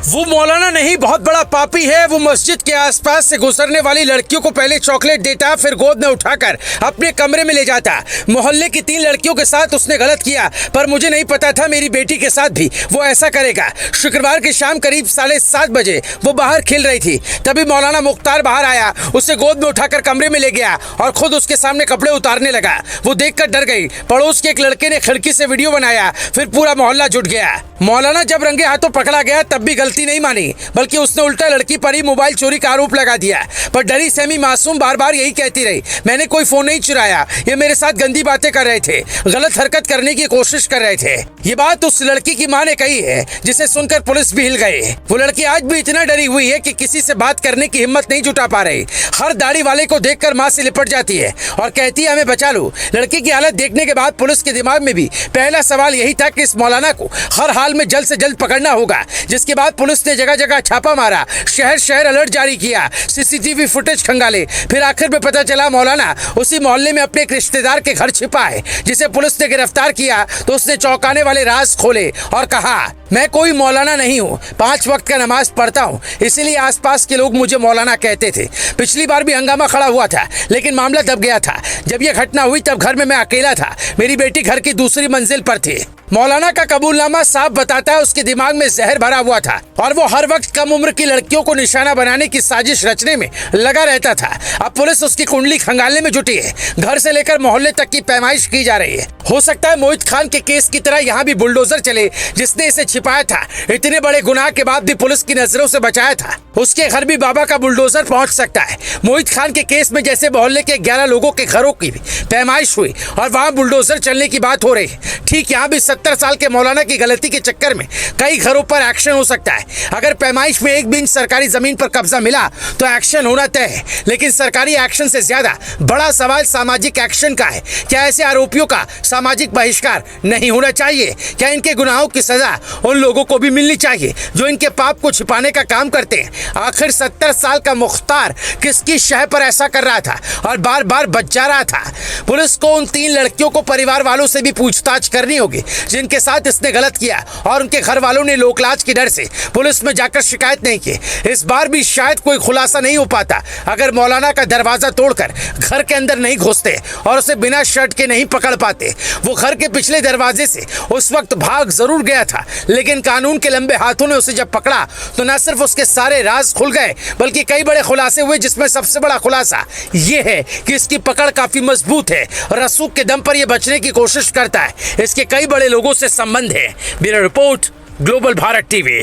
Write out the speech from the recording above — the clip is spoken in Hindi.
वो मौलाना नहीं, बहुत बड़ा पापी है। वो मस्जिद के आसपास से गुजरने वाली लड़कियों को पहले चॉकलेट देता, फिर गोद में उठाकर अपने कमरे में ले जाता। मोहल्ले की 3 लड़कियों के साथ उसने गलत किया, पर मुझे नहीं पता था मेरी बेटी के साथ भी वो ऐसा करेगा। शुक्रवार की शाम करीब 7:30 बजे वो बाहर खेल रही थी, तभी मौलाना मुख्तार बाहर आया, उसे गोद में उठाकर कमरे में ले गया और खुद उसके सामने कपड़े उतारने लगा। वो देखकर डर गई। पड़ोस के एक लड़के ने खिड़की से वीडियो बनाया, फिर पूरा मोहल्ला जुट गया। मौलाना जब रंगे हाथों पकड़ा गया तब भी गलती नहीं मानी, बल्कि उसने उल्टा लड़की पर ही मोबाइल चोरी का आरोप लगा दिया। पर डरी सहमी मासूम बार बार यही कहती रही, मैंने कोई फोन नहीं चुराया, ये मेरे साथ गंदी बातें कर रहे थे, गलत हरकत करने की कोशिश कर रहे थे। ये बात उस लड़की की माँ ने कही है, जिसे सुनकर पुलिस भी हिल गई। वो लड़की आज भी इतना डरी हुई है कि किसी से बात करने की हिम्मत नहीं जुटा पा रही। हर दाढ़ी वाले को देखकर माँ से लिपट जाती है और कहती है हमें बचा लो। लड़की की हालत देखने के बाद पुलिस के दिमाग में भी पहला सवाल यही था कि इस मौलाना को हर हाल में जल्द से जल्द पकड़ना होगा। जिसके बाद पुलिस ने जगह जगह छापा मारा, शहर शहर अलर्ट जारी किया, सीसीटीवी फुटेज खंगाले। फिर आखिर में पता चला मौलाना उसी मोहल्ले में अपने एक रिश्तेदार के घर छिपा है। जिसे पुलिस ने गिरफ्तार किया तो उसने चौंकाने वाले राज खोले और कहा, मैं कोई मौलाना नहीं हूँ, 5 वक्त का नमाज पढ़ता हूँ, इसीलिए आसपास के लोग मुझे मौलाना कहते थे। पिछली बार भी हंगामा खड़ा हुआ था, लेकिन मामला दब गया था। जब यह घटना हुई तब घर में मैं अकेला था, मेरी बेटी घर की दूसरी मंजिल पर थी। मौलाना का कबूलनामा साफ बताता है उसके दिमाग में जहर भरा हुआ था और वो हर वक्त कम उम्र की लड़कियों को निशाना बनाने की साजिश रचने में लगा रहता था। अब पुलिस उसकी कुंडली खंगालने में जुटी है। घर से लेकर मोहल्ले तक की पैमाइश की जा रही है। हो सकता है मोहित खान के केस की तरह यहाँ भी बुलडोजर चले, जिसने इसे छिपाया था, इतने बड़े गुनाह के बाद भी पुलिस की नजरों से बचाया था। उसके घर भी बाबा का बुलडोजर पहुंच सकता है। मोहित खान के केस में जैसे मोहल्ले के 11 लोगों के घरों की भी पैमाइश हुई और वहां बुलडोजर चलने की बात हो रही है, ठीक यहाँ भी 70 साल के मौलाना की गलती के चक्कर में कई घरों पर एक्शन हो सकता है। अगर पैमाइश में 1 इंच सरकारी जमीन पर कब्जा मिला तो एक्शन होना तय है, लेकिन सरकारी एक्शन से ज्यादा बड़ा सवाल सामाजिक एक्शन का है। क्या ऐसे आरोपियों का सामाजिक बहिष्कार नहीं होना चाहिए? क्या इनके गुनाहों की सजा उन लोगों को भी मिलनी चाहिए जो इनके पाप को छिपाने का काम करते हैं? आखिर 70 साल का मुख्तार किसकी शह पर ऐसा कर रहा था और बार बार बच जा रहा था? पुलिस को उन 3 लड़कियों को परिवार वालों से भी पूछताछ करनी होगी जिनके साथ इसने गलत किया, और उनके घर वालों ने लोकलाज के डर से पुलिस में जाकर शिकायत नहीं की। इस बार भी शायद कोई खुलासा नहीं हो पाता अगर मौलाना का दरवाजा तोड़कर घर के अंदर नहीं घुसते और उसे बिना शर्ट के नहीं पकड़ पाते। वो घर के पिछले दरवाजे से उस वक्त भाग जरूर गया था, लेकिन कानून के लंबे हाथों ने उसे जब पकड़ा तो न सिर्फ उसके सारे राज खुल गए, बल्कि कई बड़े खुलासे हुए, जिसमें सबसे बड़ा खुलासा ये है कि इसकी पकड़ काफी मजबूत है। रसूख के दम पर यह बचने की कोशिश करता है। इसके कई बड़े लोगों से संबंध है। Bureau report, global Bharat TV.